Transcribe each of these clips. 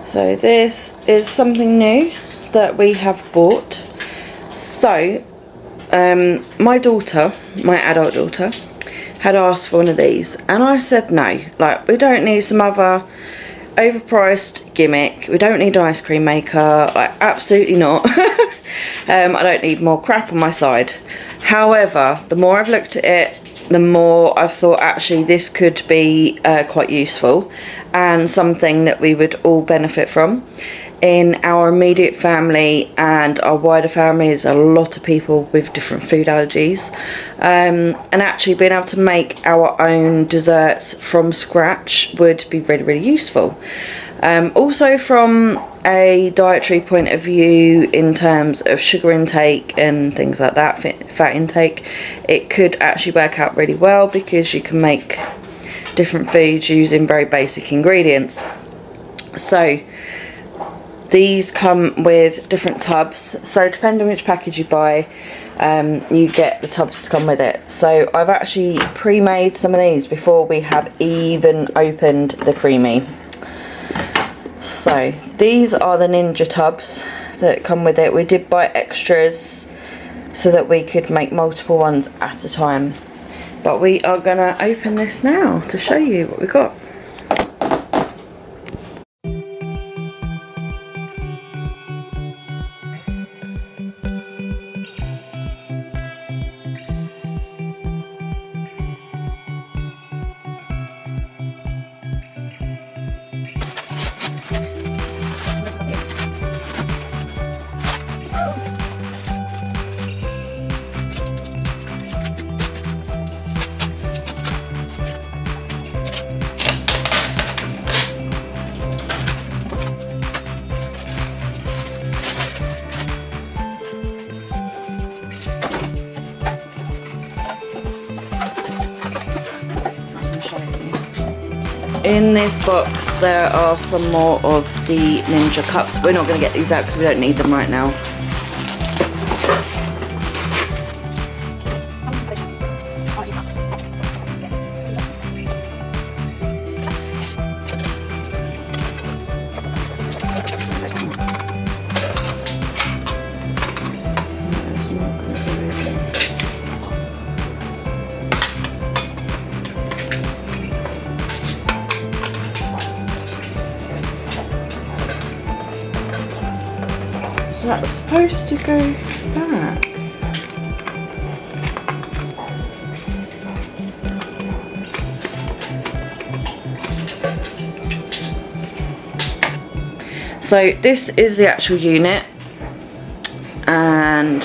So this is something new that we have bought. So my daughter, my adult daughter, had asked for one of these and I said no. Like, we don't need some other overpriced gimmick. We don't need an ice cream maker. Like, absolutely not. I don't need more crap on my side. However, the more I've looked at it, the more I've thought actually this could be quite useful and something that we would all benefit from. In our immediate family and our wider family is a lot of people with different food allergies, and actually being able to make our own desserts from scratch would be really, really useful. Also from a dietary point of view, in terms of sugar intake and things like that, fat intake, it could actually work out really well because you can make different foods using very basic ingredients. So these come with different tubs, so depending on which package you buy, you get the tubs to come with it. So I've actually pre-made some of these before we have even opened the Creami. So these are the Ninja tubs that come with it. We did buy extras so that we could make multiple ones at a time. But we are gonna open this now to show you what we got. In this box there are some more of the Ninja cups. We're not going to get these out because we don't need them right now. That's supposed to go back. So this is the actual unit, and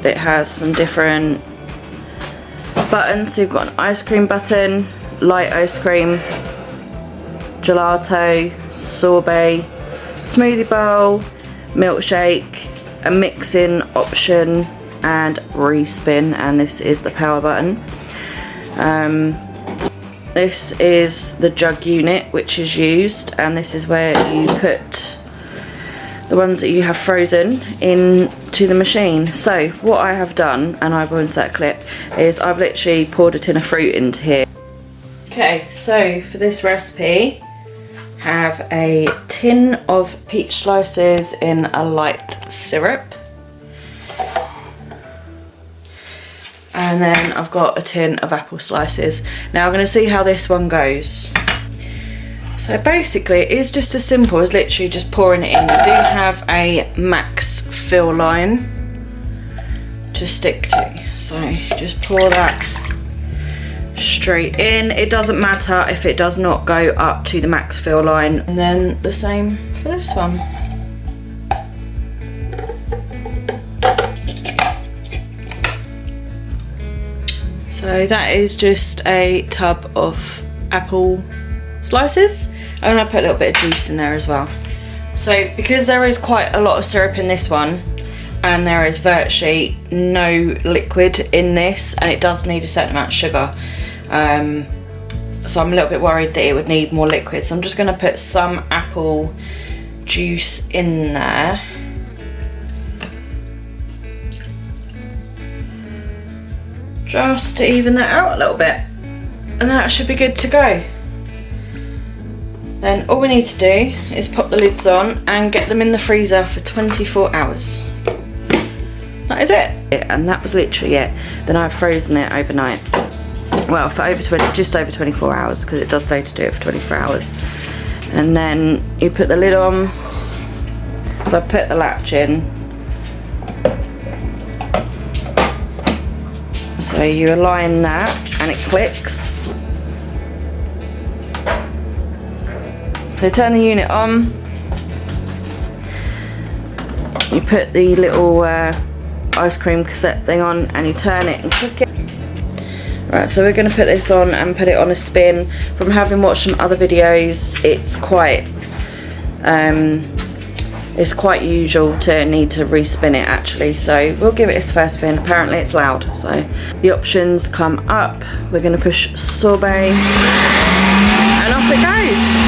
it has some different buttons. So you've got an ice cream button, light ice cream, gelato, sorbet, smoothie bowl, milkshake, a mixing option, and respin, and this is the power button. This is the jug unit which is used, and this is where you put the ones that you have frozen into the machine. So what I have done, and I will insert a clip, is I've literally poured a tin of fruit into here. Okay, so for this recipe, have a tin of peach slices in a light syrup, and then I've got a tin of apple slices. Now I'm going to see how this one goes. So basically it is just as simple as literally just pouring it in. You do have a max fill line to stick to, so just pour that straight in. It doesn't matter if it does not go up to the max fill line. And then the same for this one. So that is just a tub of apple slices. I'm going to put a little bit of juice in there as well. So because there is quite a lot of syrup in this one, and there is virtually no liquid in this, and it does need a certain amount of sugar, so I'm a little bit worried that it would need more liquid. So I'm just going to put some apple juice in there. Just to even that out a little bit, and that should be good to go. Then all we need to do is pop the lids on and get them in the freezer for 24 hours. That is it. And that was literally it. Then I've frozen it overnight. Well, for just over 24 hours, because it does say to do it for 24 hours. And then you put the lid on. So I've put the latch in. So you align that and it clicks. So turn the unit on. You put the little ice cream cassette thing on and you turn it and click it. Right, so we're going to put this on and put it on a spin. From having watched some other videos, it's quite usual to need to respin it actually. So we'll give it its first spin. Apparently it's loud. So the options come up. We're going to push sorbet and off it goes.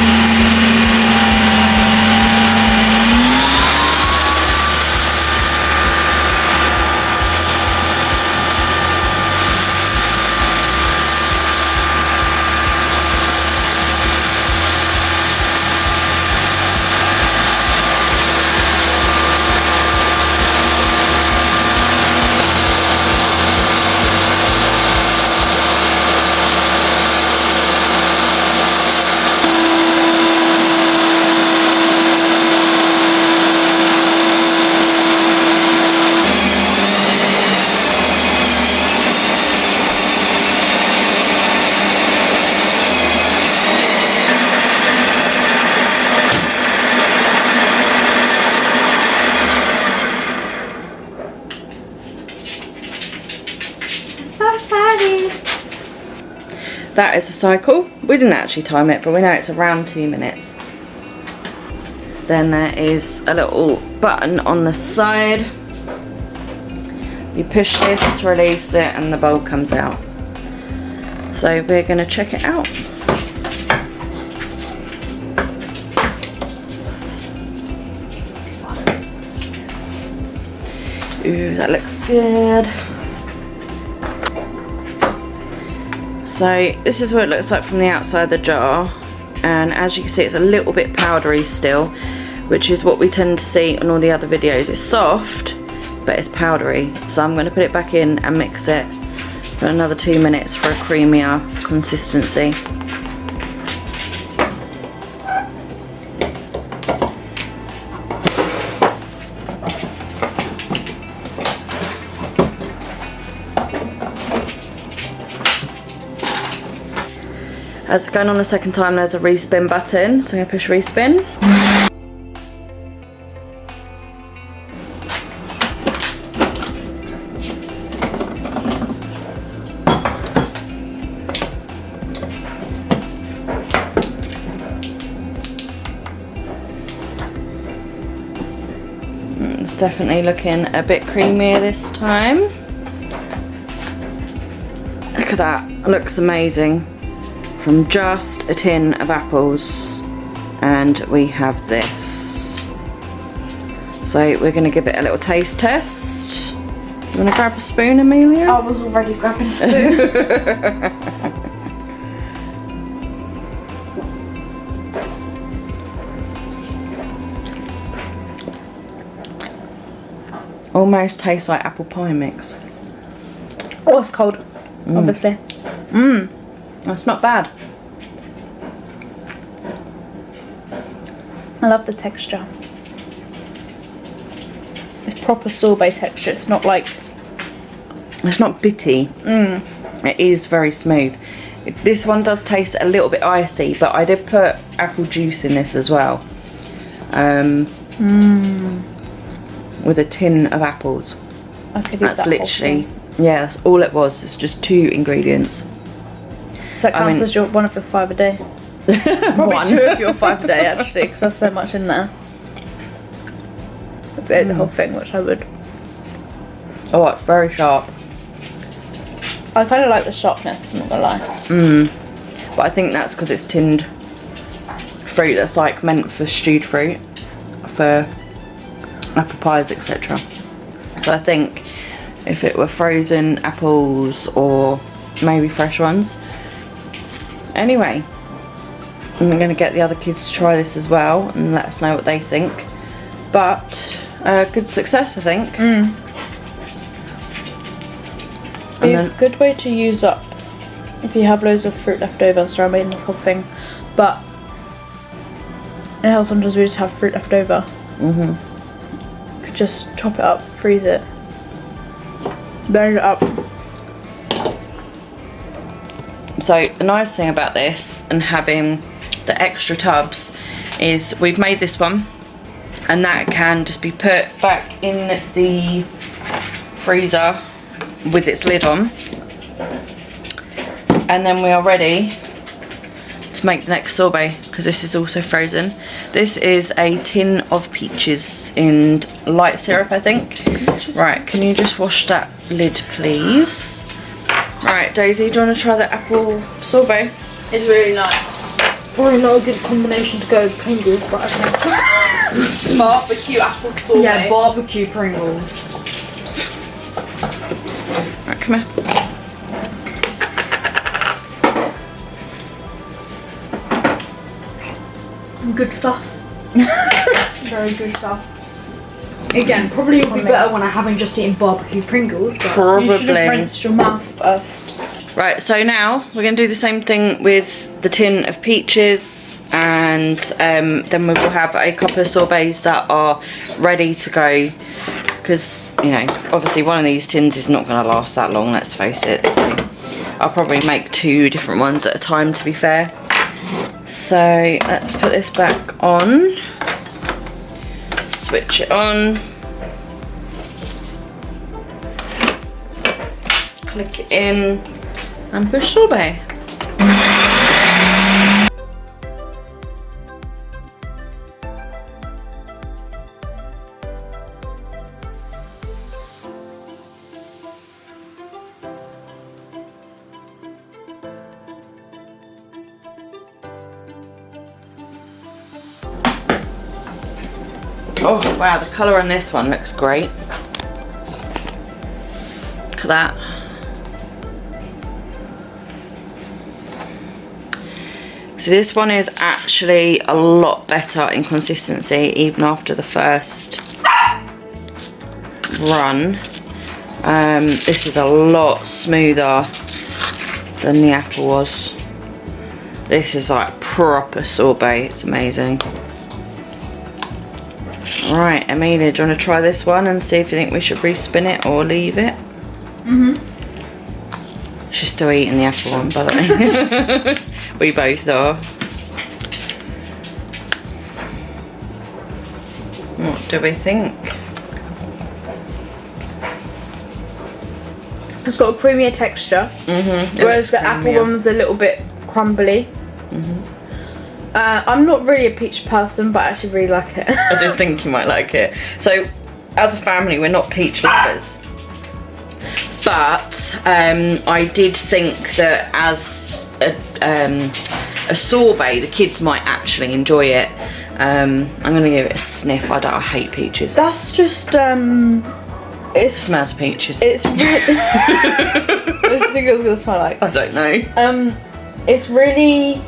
That is a cycle. We didn't actually time it, but we know it's around 2 minutes. Then there is a little button on the side. You push this to release it and the bulb comes out. So we're going to check it out. Ooh, that looks good. So this is what it looks like from the outside of the jar, and as you can see it's a little bit powdery still, which is what we tend to see on all the other videos. It's soft but it's powdery, so I'm going to put it back in and mix it for another 2 minutes for a creamier consistency. As it's going on the second time, there's a respin button, so I'm going to push respin. It's definitely looking a bit creamier this time. Look at that, it looks amazing. From just a tin of apples, and we have this. So we're going to give it a little taste test. You want to grab a spoon, Amelia? I was already grabbing a spoon. Almost tastes like apple pie mix. Oh, it's cold, obviously. That's not bad. I love the texture. It's proper sorbet texture. It's not like... It's not bitty. It is very smooth. This one does taste a little bit icy, but I did put apple juice in this as well. With a tin of apples. I could eat That's that literally... Yeah, that's all it was. It's just 2 ingredients. So that counts as one of your 5 a day. Probably 2 of your 5 a day actually, because there's so much in there. If I ate the whole thing, which I would. Oh, it's very sharp. I kind of like the sharpness, I'm not gonna lie. But I think that's because it's tinned fruit that's like meant for stewed fruit, for apple pies, etc. So I think if it were frozen apples or maybe fresh ones. Anyway, I'm going to get the other kids to try this as well and let us know what they think. But good success, I think. Be a good way to use up if you have loads of fruit left over. Sorry, I made this whole thing, but you know how sometimes we just have fruit left over. Could just chop it up, freeze it, blend it up. So the nice thing about this and having the extra tubs is we've made this one, and that can just be put back in the freezer with its lid on, and then we are ready to make the next sorbet, because this is also frozen. This is a tin of peaches in light syrup, I think. Right, can you just wash that lid, please? Right, Daisy, do you want to try the apple sorbet? It's really nice. Probably not a good combination to go with Pringles, but I think barbecue apple sorbet. Yeah, barbecue Pringles. Right, come here. Good stuff. Very good stuff. Again, probably would be better when I haven't just eaten barbecue Pringles, but Probably. you should have rinsed your mouth first. Right, so now we're going to do the same thing with the tin of peaches, and then we will have a couple of sorbets that are ready to go, because, you know, obviously one of these tins is not going to last that long, let's face it, so I'll probably make 2 different ones at a time, to be fair. So let's put this back on, switch it on, click it in, and push sorbet. Oh wow, the colour on this one looks great. Look at that. So this one is actually a lot better in consistency even after the first run. This is a lot smoother than the apple was. This is like proper sorbet, it's amazing. Right, Amelia, do you want to try this one and see if you think we should respin it or leave it? She's still eating the apple one, by the way. We both are. What do we think? It's got a creamier texture, whereas the apple one was a little bit crumbly. I'm not really a peach person, but I actually really like it. I did think you might like it. So, as a family, we're not peach lovers. But I did think that as a sorbet, the kids might actually enjoy it. I'm going to give it a sniff. I hate peaches. That's just, It smells of peaches. It's really... What do you think it's going to smell like? I don't know. It's really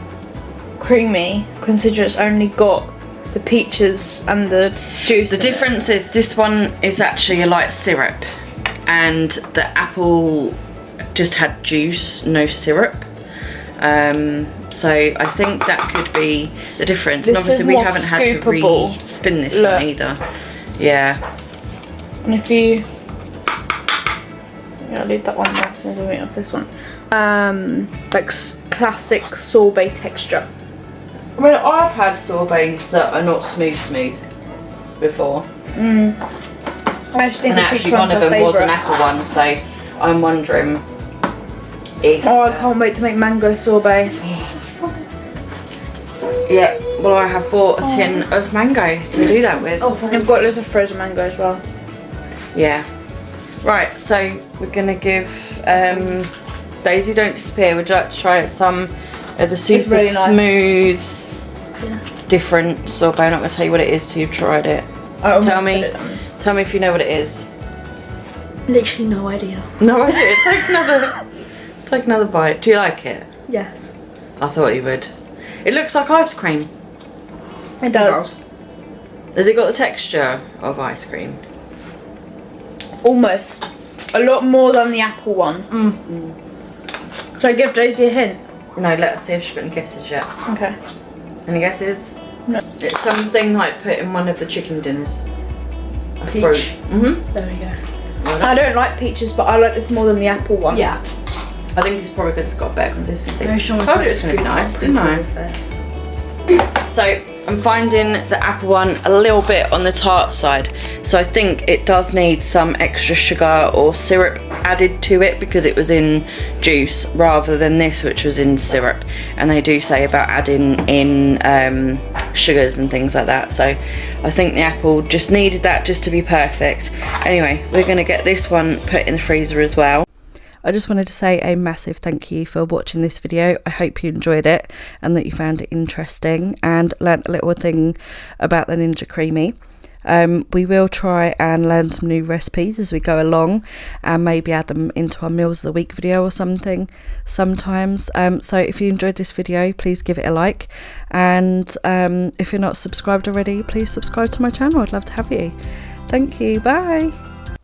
creamy, considering it's only got the peaches and the juice. The difference is this one is actually a light syrup, and the apple just had juice, no syrup. So I think that could be the difference. And obviously we haven't had to re-spin this one either. Yeah. And if you... I'll leave that one there as soon as I wait off this one. Like classic sorbet texture. I mean, I've had sorbets that are not smooth before. I actually think and actually one of them was an apple one, so I'm wondering if... Oh, I can't wait to make mango sorbet. Yeah, well I have bought a tin of mango to do that with. Oh, I've got loads of frozen mango as well. Yeah. Right, so we're going to give Daisy Don't Disappear. Would you like to try some of the super really nice. smooth, different sorbet? I'm not going to tell you what it is till you've tried it. Tell me if you know what it is. Literally no idea. No idea. Take another bite. Do you like it? Yes. I thought you would. It looks like ice cream. It does. Has it got the texture of ice cream? Almost. A lot more than the apple one. Should I give Daisy a hint? No, let's see if she's got any guesses yet. Okay. Any guesses? No. It's something like put in one of the chicken dinners. A Peach. fruit. Mm-hmm. There we go. I don't like peaches, but I like this more than the apple one. Yeah. I think it's probably because it's got better consistency. Very sure I told you it's going to be nice, didn't I? So I'm finding the apple one a little bit on the tart side. So I think it does need some extra sugar or syrup added to it because it was in juice rather than this, which was in syrup. And they do say about adding in sugars and things like that. So I think the apple just needed that just to be perfect. Anyway, we're going to get this one put in the freezer as well. I just wanted to say a massive thank you for watching this video. I hope you enjoyed it and that you found it interesting and learnt a little thing about the Ninja Creami. We will try and learn some new recipes as we go along and maybe add them into our meals of the week video or something sometimes. So if you enjoyed this video, please give it a like, and if you're not subscribed already, please subscribe to my channel. I'd love to have you. Thank you. Bye.